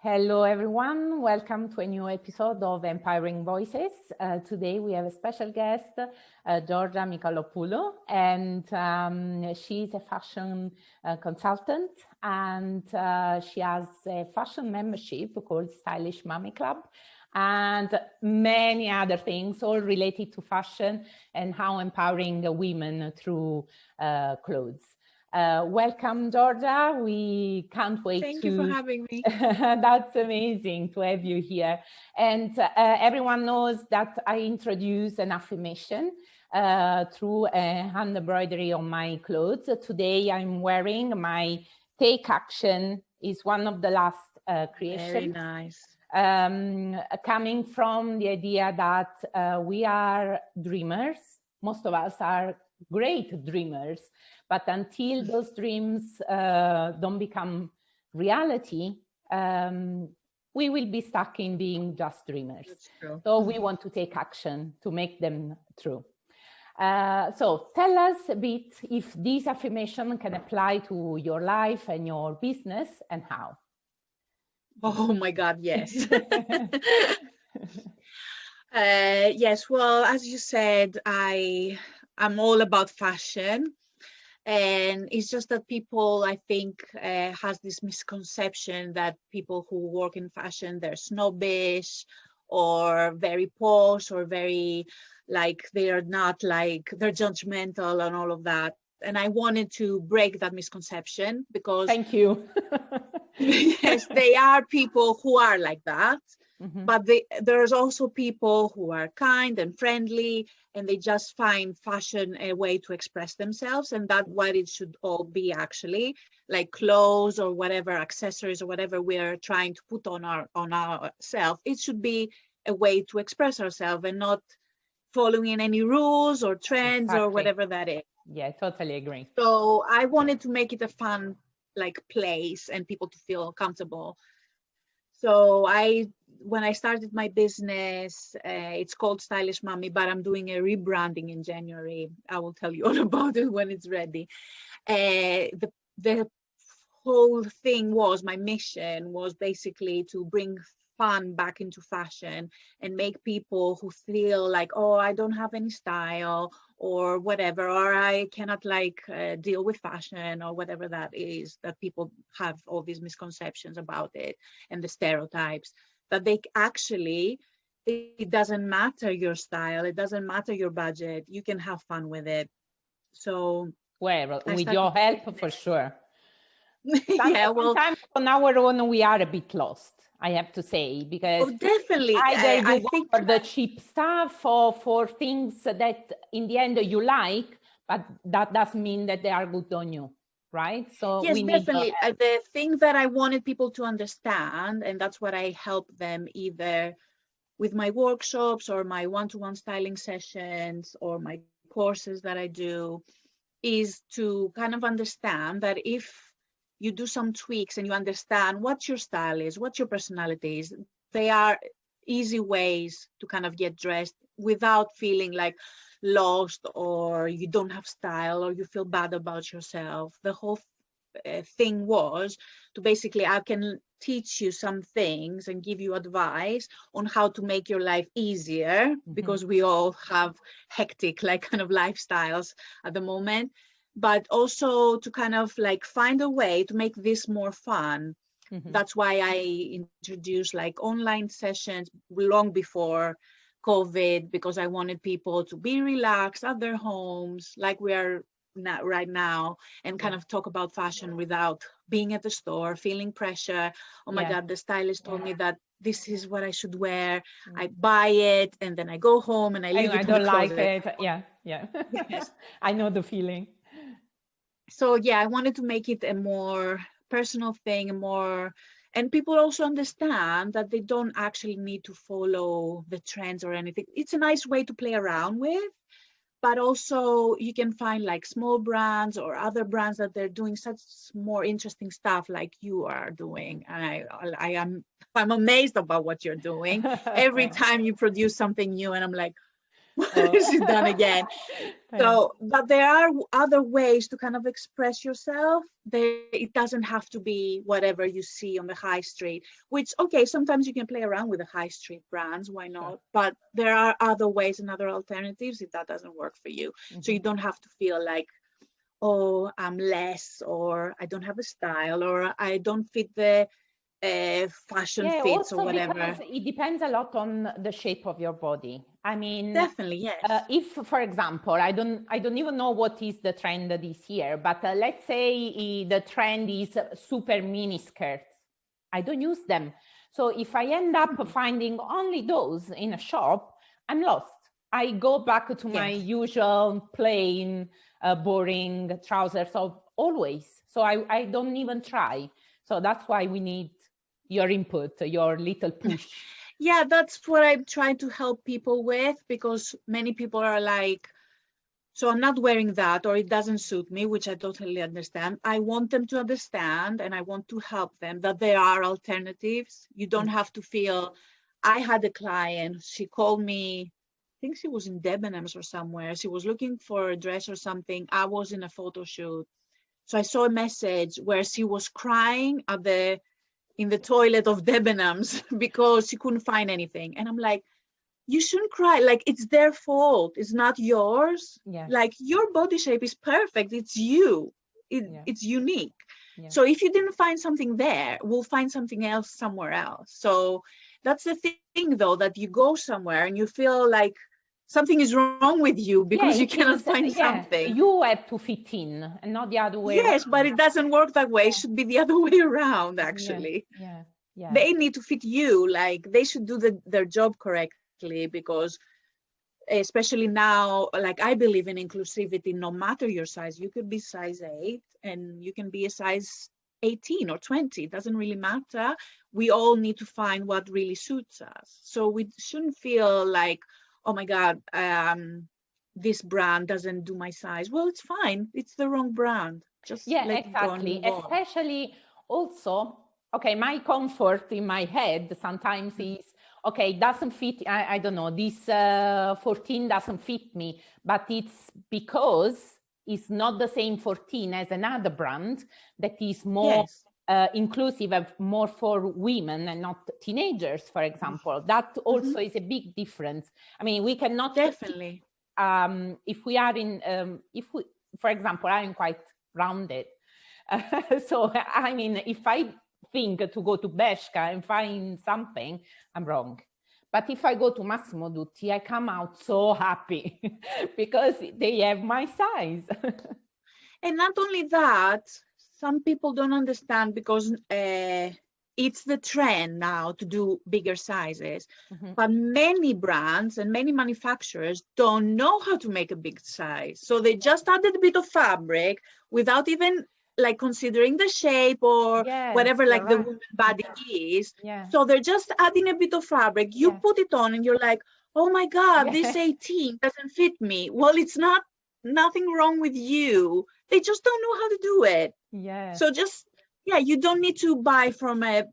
Hello, everyone. Welcome to a new episode of Empowering Voices. Today we have a special guest, Georgia Michalopoulou, and she's a fashion consultant, and she has a fashion membership called Stylish Mommy Club, and many other things, all related to fashion and how empowering women through clothes. Welcome, Georgia. We can't wait. Thank you for having me. That's amazing to have you here. And everyone knows that I introduce an affirmation through a hand embroidery on my clothes. Today I'm wearing my Take Action is one of the last creations. Very nice. Coming from the idea that we are dreamers. Most of us are great dreamers, but until those dreams don't become reality, we will be stuck in being just dreamers. That's true. So we want to take action to make them true. So tell us a bit if this affirmation can apply to your life and your business, and how. Oh my God, yes. Yes, well, as you said, I'm all about fashion, and it's just that people, I think, has this misconception that people who work in fashion, they're snobbish or very posh or very like they're judgmental and all of that. And I wanted to break that misconception because thank you. Yes, they are people who are like that. Mm-hmm. But there's also people who are kind and friendly, and they just find fashion a way to express themselves, and that's what it should all be, actually, like clothes or whatever, accessories or whatever we're trying to put on ourselves. It should be a way to express ourselves and not following any rules or trends. Exactly. Or whatever that is. Yeah, totally agree. So I wanted to make it a fun place and people to feel comfortable. So when I started my business, it's called Stylish Mommy, but I'm doing a rebranding in January. I will tell you all about it when it's ready. The whole thing was, my mission was basically to bring fun back into fashion and make people who feel like, oh, I don't have any style or whatever, or I cannot deal with fashion or whatever that is, that people have all these misconceptions about it and the stereotypes, that they actually, it doesn't matter your style, it doesn't matter your budget, you can have fun with it. So well, with your help, for sure. Yeah, well, sometimes on our own we are a bit lost, I have to say, because definitely either I think for the cheap stuff or for things that in the end you like, but that doesn't mean that they are good on you, right? So yes, we definitely. The thing that I wanted people to understand, and that's what I help them either with my workshops or my one-to-one styling sessions or my courses that I do, is to kind of understand that if you do some tweaks and you understand what your style is, what your personality is, they are easy ways to kind of get dressed without feeling like lost or you don't have style or you feel bad about yourself. The whole thing was to basically, I can teach you some things and give you advice on how to make your life easier, because we all have hectic kind of lifestyles at the moment, but also to kind of find a way to make this more fun. That's why I introduced online sessions long before COVID, because I wanted people to be relaxed at their homes like we are right now, and kind of talk about fashion without being at the store, feeling pressure. Oh my God, the stylist told me that this is what I should wear. I buy it and then I go home and I leave it. I don't like it. Yeah. Yes. I know the feeling. So yeah, I wanted to make it a more personal thing, and people also understand that they don't actually need to follow the trends or anything. It's a nice way to play around with, but also you can find small brands or other brands that they're doing such more interesting stuff like you are doing. And I'm amazed about what you're doing. Every time you produce something new, and I'm like, Oh. She's done again. Thanks. So, but there are other ways to kind of express yourself. It doesn't have to be whatever you see on the high street, which, okay, sometimes you can play around with the high street brands, why not? Sure. But there are other ways and other alternatives if that doesn't work for you. So you don't have to feel like, oh, I'm less, or I don't have a style, or I don't fit the fashion Yeah, fits or also whatever. because it depends a lot on the shape of your body. I mean, Definitely, yes. if, for example, I don't even know what is the trend this year, but let's say the trend is super mini skirts. I don't use them. So if I end up finding only those in a shop, I'm lost. I go back to my Yes. usual plain, boring trousers of always. So I don't even try. So that's why we need your input, your little push. Yeah, that's what I'm trying to help people with, because many people are like, so I'm not wearing that, or it doesn't suit me, which I totally understand. I want them to understand, and I want to help them that there are alternatives. You don't have to feel. I had a client, she called me, I think she was in Debenhams or somewhere. She was looking for a dress or something. I was in a photo shoot. So I saw a message where she was crying in the toilet of Debenhams because she couldn't find anything. And I'm like, you shouldn't cry. Like, it's their fault. It's not yours. Yeah. Like, your body shape is perfect. It's you. It's unique. Yeah. So if you didn't find something there, we'll find something else somewhere else. So that's the thing, though, that you go somewhere and you feel like something is wrong with you because you cannot find something. You have to fit in and not the other way around. Yes, but it doesn't work that way. It should be the other way around, actually. Yeah. They need to fit you. Like, they should do their job correctly, because especially now, like, I believe in inclusivity. No matter your size, you could be size 8 and you can be a size 18 or 20. It doesn't really matter. We all need to find what really suits us. So we shouldn't feel like, oh my God, this brand doesn't do my size. Well, it's fine. It's the wrong brand. Just let it go and move on. Especially also, okay, my comfort in my head sometimes is, okay, it doesn't fit, I don't know, this 14 doesn't fit me, but it's because it's not the same 14 as another brand that is more inclusive of more for women and not teenagers, for example. That also is a big difference. I mean, we cannot... Definitely. If we are in, for example, I am quite rounded. So, I mean, if I think to go to Bershka and find something, I'm wrong. But if I go to Massimo Dutti, I come out so happy because they have my size. And not only that, some people don't understand, because it's the trend now to do bigger sizes. But many brands and many manufacturers don't know how to make a big size. So they just added a bit of fabric without even like considering the shape or whatever, like the woman body is. So they're just adding a bit of fabric. You put it on and you're like, oh my God, this 18 doesn't fit me. Well, it's nothing wrong with you. They just don't know how to do it. So just, you don't need to buy from a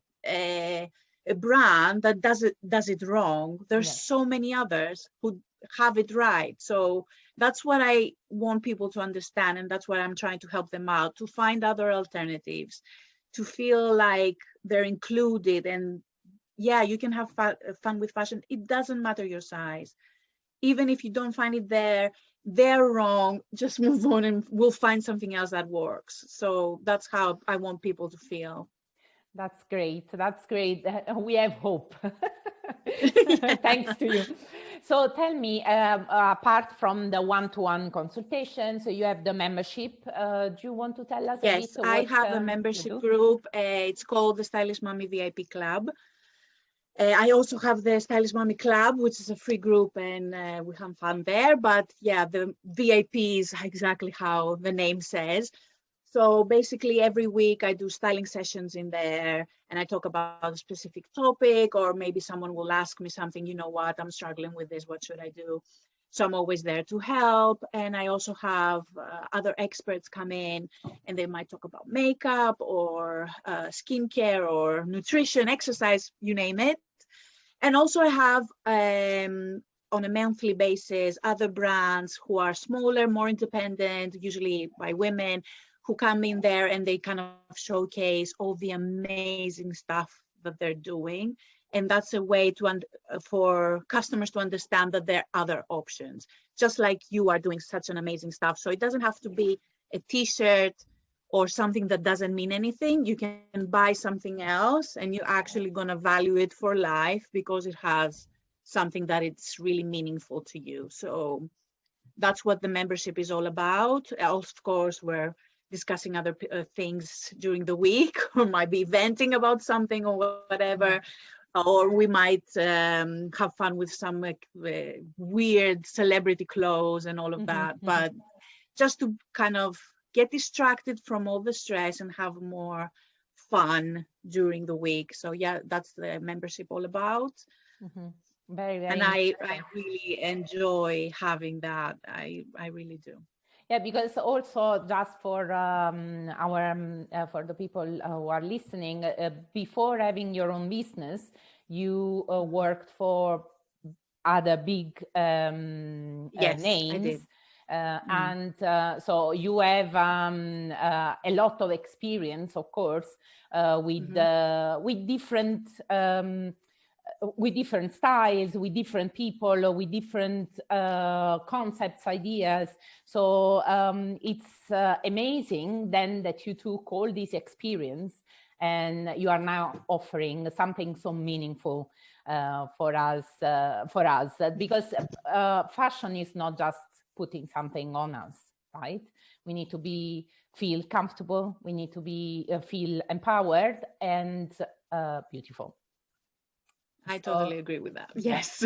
brand that does it wrong. There's so many others who have it right. So that's what I want people to understand, and that's what I'm trying to help them out, to find other alternatives, to feel like they're included. And you can have fun with fashion. It doesn't matter your size. Even if you don't find it there, they're wrong, just move on and we'll find something else that works. So that's how I want people to feel. That's great. That's great. We have hope. Thanks to you. So tell me, apart from the one-to-one consultations, so you have the membership. Do you want to tell us a bit? Yes, I have a membership group. It's called the Stylish Mommy VIP Club. I also have the Stylish Mommy Club, which is a free group, and we have fun there. But the VIP is exactly how the name says. So basically every week I do styling sessions in there, and I talk about a specific topic, or maybe someone will ask me something, you know what, I'm struggling with this, what should I do? So I'm always there to help. And I also have other experts come in, and they might talk about makeup or skincare or nutrition, exercise, you name it. And also I have on a monthly basis other brands who are smaller, more independent, usually by women, who come in there and they kind of showcase all the amazing stuff that they're doing. And that's a way to for customers to understand that there are other options, just like you are doing such an amazing stuff. So it doesn't have to be a t-shirt or something that doesn't mean anything. You can buy something else and you're actually going to value it for life because it has something that it's really meaningful to you. So that's what the membership is all about. Of course, we're discussing other things during the week, or might be venting about something or whatever, or we might have fun with some weird celebrity clothes and all of that. But just to kind of get distracted from all the stress and have more fun during the week. So yeah, that's the membership all about. Very, very. And I really enjoy having that. I really do. Yeah, because also just for for the people who are listening, before having your own business, you worked for other big Yes, names. I did. And so you have a lot of experience, of course, with different styles, with different people, with different concepts, ideas. So it's amazing then that you took all this experience and you are now offering something so meaningful for us, because fashion is not just putting something on us, right? We need to feel comfortable. We need to feel empowered and beautiful. I totally agree with that. Yes.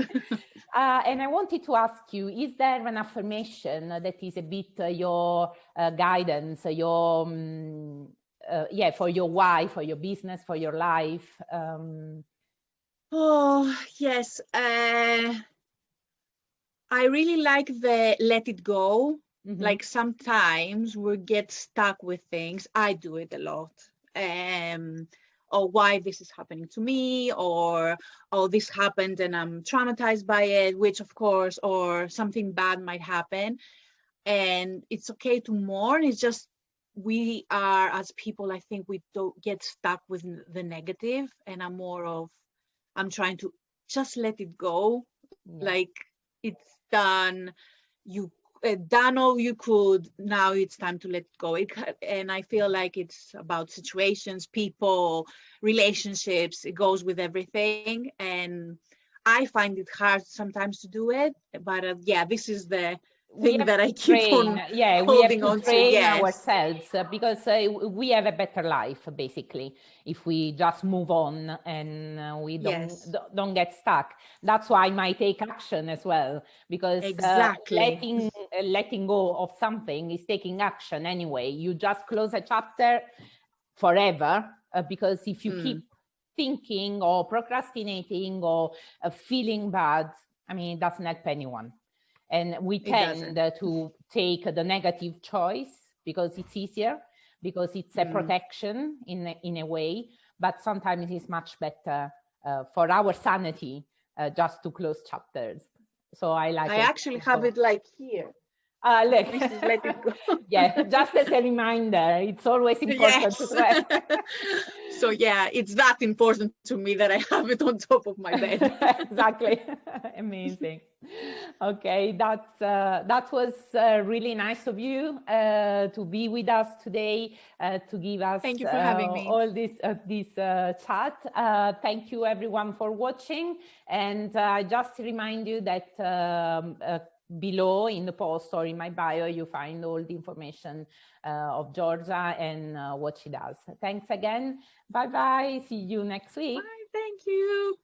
And I wanted to ask you, is there an affirmation that is a bit your guidance, your for your why, for your business, for your life? Oh, yes. I really like the let it go. Like sometimes we get stuck with things. I do it a lot. Or why this is happening to me, or oh, this happened and I'm traumatized by it, which of course, or something bad might happen. And it's okay to mourn. It's just we are, as people, I think we don't get stuck with the negative, and I'm trying to just let it go. Like it's done. You done all you could. Now it's time to let it go. And I feel like it's about situations, people, relationships. It goes with everything. And I find it hard sometimes to do it. But yeah, this is the thing that I keep on holding on to. Train ourselves because we have a better life, basically, if we just move on and we don't get stuck. That's why I take action as well, because letting go of something is taking action anyway. You just close a chapter forever, because if you keep thinking or procrastinating or feeling bad, I mean, it doesn't help anyone. And we tend to take the negative choice because it's easier, because it's a protection in a way. But sometimes it's much better for our sanity just to close chapters. So I actually have it like here. Look. Let it go. Yeah, just as a reminder, it's always important to have. So yeah, it's that important to me that I have it on top of my bed. Exactly. Amazing. Okay, that was really nice of you to be with us today, to give us Thank you for having me. All this chat. Thank you everyone for watching, and I just remind you that below in the post or in my bio, you find all the information of Georgia and what she does. Thanks again. Bye-bye. See you next week. Bye. Thank you.